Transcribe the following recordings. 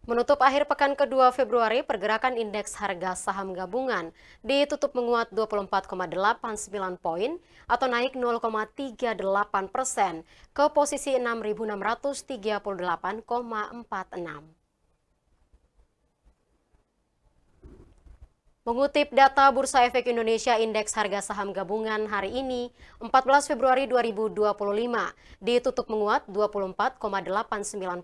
Menutup akhir pekan kedua Februari, pergerakan indeks harga saham gabungan ditutup menguat 24,89 poin atau naik 0,38% ke posisi 6.638,46. Mengutip data Bursa Efek Indonesia, indeks harga saham gabungan hari ini, 14 Februari 2025, ditutup menguat 24,89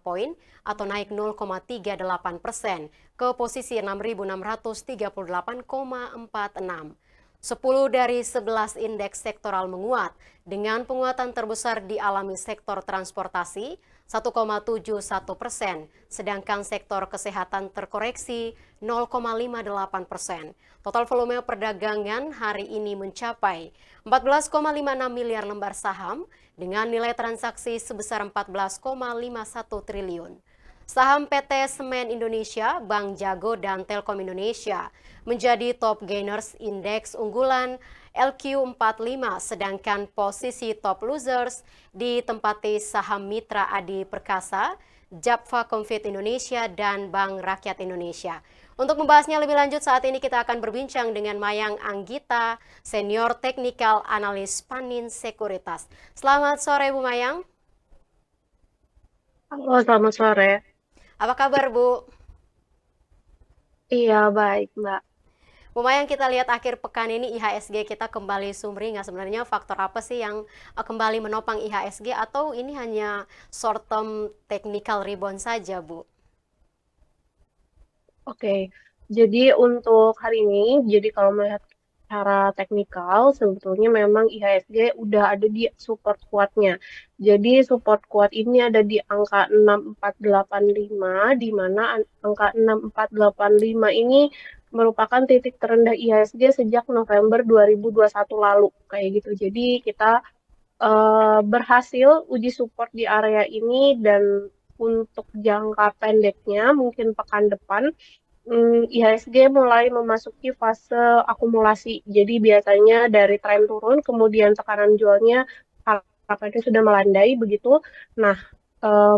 poin atau naik 0,38% ke posisi 6.638,46. 10 dari 11 indeks sektoral menguat, dengan penguatan terbesar dialami sektor transportasi 1,71%, sedangkan sektor kesehatan terkoreksi 0,58%. Total volume perdagangan hari ini mencapai 14,56 miliar lembar saham dengan nilai transaksi sebesar 14,51 triliun. Saham PT Semen Indonesia, Bank Jago, dan Telkom Indonesia menjadi top gainers indeks unggulan LQ45, sedangkan posisi top losers ditempati saham Mitra Adi Perkasa, Japfa Confit Indonesia, dan Bank Rakyat Indonesia. Untuk membahasnya lebih lanjut, saat ini kita akan berbincang dengan Mayang Anggita, Senior Technical Analyst Panin Sekuritas. Selamat sore, Bu Mayang. Halo, selamat sore. Apa kabar, Bu? Iya, baik, Mbak. Bu Mayang, kita lihat akhir pekan ini IHSG kita kembali sumringah. Sebenarnya faktor apa sih yang kembali menopang IHSG, atau ini hanya short term technical rebound saja, Bu? Oke, jadi untuk hari ini, jadi kalau melihat secara teknikal, sebetulnya memang IHSG udah ada di support kuatnya. Jadi support kuat ini ada di angka 6485, di mana angka 6485 ini merupakan titik terendah IHSG sejak November 2021 lalu, kayak gitu. Jadi kita berhasil uji support di area ini dan untuk jangka pendeknya mungkin pekan depan IHSG mulai memasuki fase akumulasi. Jadi biasanya dari tren turun kemudian tekanan jualnya harapannya sudah melandai begitu. Nah,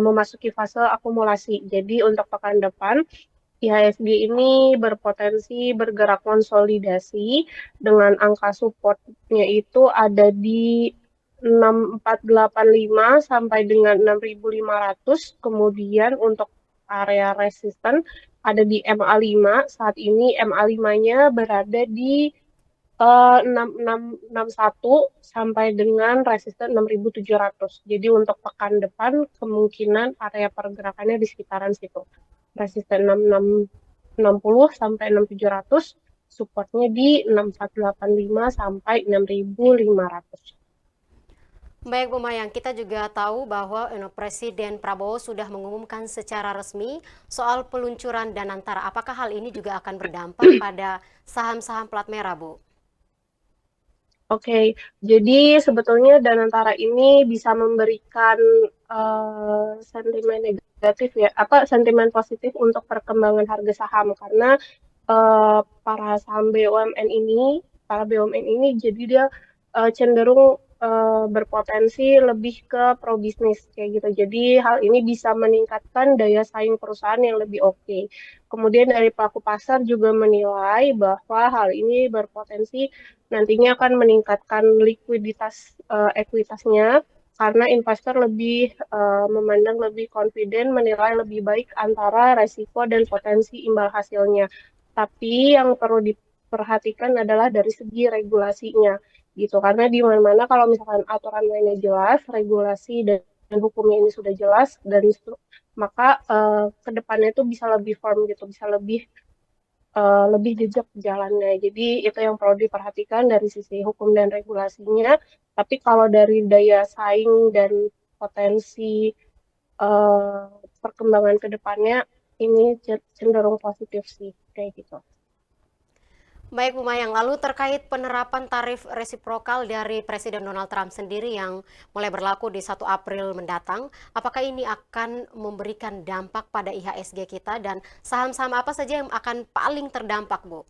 memasuki fase akumulasi. Jadi untuk pekan depan IHSG ini berpotensi bergerak konsolidasi dengan angka supportnya itu ada di 6485 sampai dengan 6500. Kemudian untuk area resisten ada di MA5. Saat ini MA5-nya berada di 6661 sampai dengan resisten 6700. Jadi untuk pekan depan kemungkinan area pergerakannya di sekitaran situ. Resisten 6660 sampai 6700, supportnya di 6485 sampai 6500. Baik, Bu Mayang, kita juga tahu bahwa Presiden Prabowo sudah mengumumkan secara resmi soal peluncuran Danantara. Apakah hal ini juga akan berdampak pada saham-saham plat merah, Bu? Oke, jadi sebetulnya Danantara ini bisa memberikan sentimen negatif ya, apa sentimen positif untuk perkembangan harga saham karena para saham BUMN ini, para BUMN ini jadi dia cenderung berpotensi lebih ke pro bisnis kayak gitu. Jadi hal ini bisa meningkatkan daya saing perusahaan yang lebih oke. Kemudian dari pelaku pasar juga menilai bahwa hal ini berpotensi nantinya akan meningkatkan likuiditas ekuitasnya karena investor lebih memandang lebih confident, menilai lebih baik antara resiko dan potensi imbal hasilnya. Tapi yang perlu diperhatikan adalah dari segi regulasinya gitu. Karena di mana-mana kalau misalkan aturan mainnya jelas, regulasi dan hukumnya ini sudah jelas dan maka ke depannya itu bisa lebih firm gitu, bisa lebih jejak jalannya. Jadi itu yang perlu diperhatikan dari sisi hukum dan regulasinya. Tapi kalau dari daya saing dan potensi eh, perkembangan ke depannya ini cenderung positif sih kayak gitu. Baik, Bu Mayang, lalu terkait penerapan tarif resiprokal dari Presiden Donald Trump sendiri yang mulai berlaku di 1 April mendatang, apakah ini akan memberikan dampak pada IHSG kita dan saham-saham apa saja yang akan paling terdampak, Bu?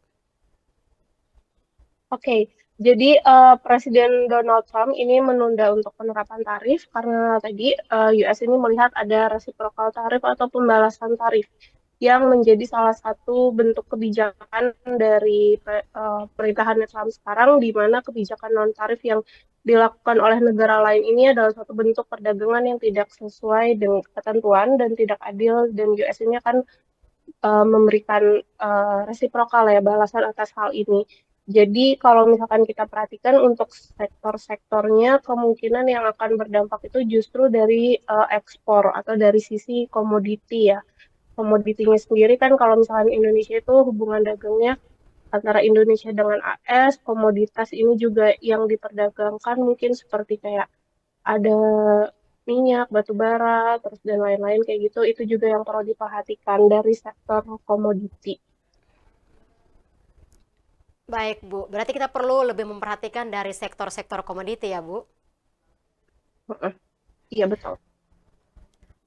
Oke, jadi Presiden Donald Trump ini menunda untuk penerapan tarif karena tadi US ini melihat ada reciprocal tarif atau pembalasan tarif. yang menjadi salah satu bentuk kebijakan dari pemerintahan Trump sekarang, di mana kebijakan non-tarif yang dilakukan oleh negara lain ini adalah suatu bentuk perdagangan yang tidak sesuai dengan ketentuan dan tidak adil, dan US ini akan memberikan resiprokal ya balasan atas hal ini. Jadi kalau misalkan kita perhatikan untuk sektor-sektornya, kemungkinan yang akan berdampak itu justru dari ekspor atau dari sisi komoditi ya. Komoditinya sendiri kan kalau misalkan Indonesia itu hubungan dagangnya antara Indonesia dengan AS, komoditas ini juga yang diperdagangkan mungkin seperti kayak ada minyak, batu bara, terus dan lain-lain kayak gitu, itu juga yang perlu diperhatikan dari sektor komoditi. Baik, Bu. Berarti kita perlu lebih memperhatikan dari sektor-sektor komoditi ya, Bu. Heeh. Iya betul.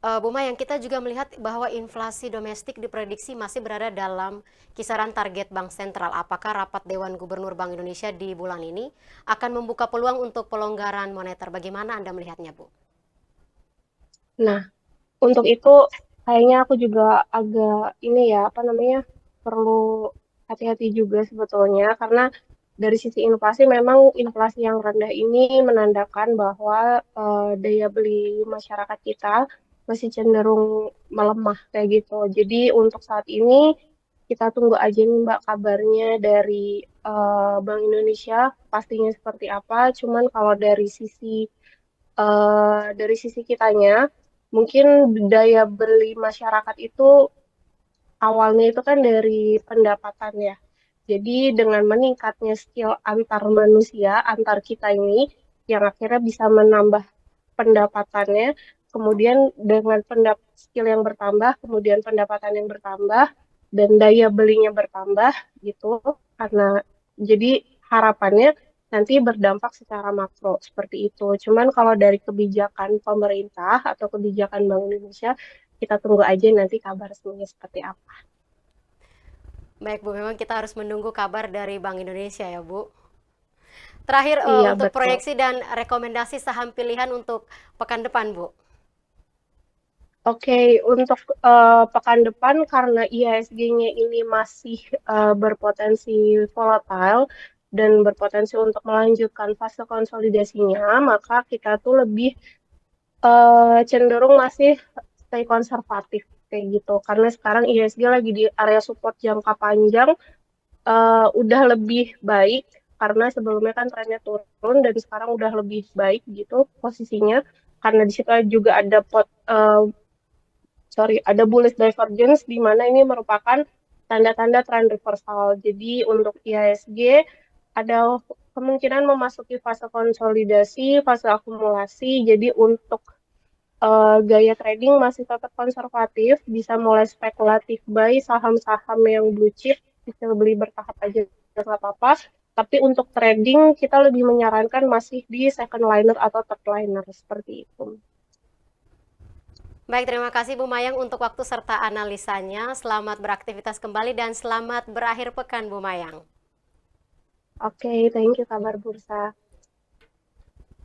Bu Mayang, kita juga melihat bahwa inflasi domestik diprediksi masih berada dalam kisaran target Bank Sentral. Apakah rapat Dewan Gubernur Bank Indonesia di bulan ini akan membuka peluang untuk pelonggaran moneter? Bagaimana Anda melihatnya, Bu? Nah, untuk itu kayaknya aku juga agak ini ya, apa namanya, perlu hati-hati juga sebetulnya karena dari sisi inflasi memang inflasi yang rendah ini menandakan bahwa daya beli masyarakat kita masih cenderung melemah kayak gitu. Jadi untuk saat ini kita tunggu aja nih Mbak kabarnya dari Bank Indonesia pastinya seperti apa. Cuman kalau dari sisi kitanya mungkin daya beli masyarakat itu awalnya itu kan dari pendapatan ya. Jadi dengan meningkatnya skill antar manusia, antar kita ini, yang akhirnya bisa menambah pendapatannya, kemudian dengan skill yang bertambah, kemudian pendapatan yang bertambah, dan daya belinya bertambah gitu. Karena jadi harapannya nanti berdampak secara makro seperti itu. Cuman kalau dari kebijakan pemerintah atau kebijakan Bank Indonesia, kita tunggu aja nanti kabar resminya seperti apa. Baik, Bu. Memang kita harus menunggu kabar dari Bank Indonesia ya, Bu. Terakhir, Iya, untuk betul. proyeksi dan rekomendasi saham pilihan untuk pekan depan, Bu. Oke, untuk pekan depan karena IHSG-nya ini masih berpotensi volatile dan berpotensi untuk melanjutkan fase konsolidasinya, maka kita tuh lebih cenderung masih stay konservatif kayak gitu. Karena sekarang IHSG lagi di area support jangka panjang udah lebih baik karena sebelumnya kan trennya turun dan sekarang udah lebih baik gitu posisinya. Karena di situ juga ada ada bullish divergence di mana ini merupakan tanda-tanda tren reversal. Jadi untuk IHSG ada kemungkinan memasuki fase konsolidasi, fase akumulasi. Jadi untuk gaya trading masih tetap konservatif, bisa mulai spekulatif buy saham-saham yang blue chip, bisa beli bertahap aja nggak apa-apa. Tapi untuk trading kita lebih menyarankan masih di second liner atau third liner seperti itu. Baik, terima kasih Bu Mayang untuk waktu serta analisanya. Selamat beraktivitas kembali dan selamat berakhir pekan, Bu Mayang. Oke, thank you kabar bursa.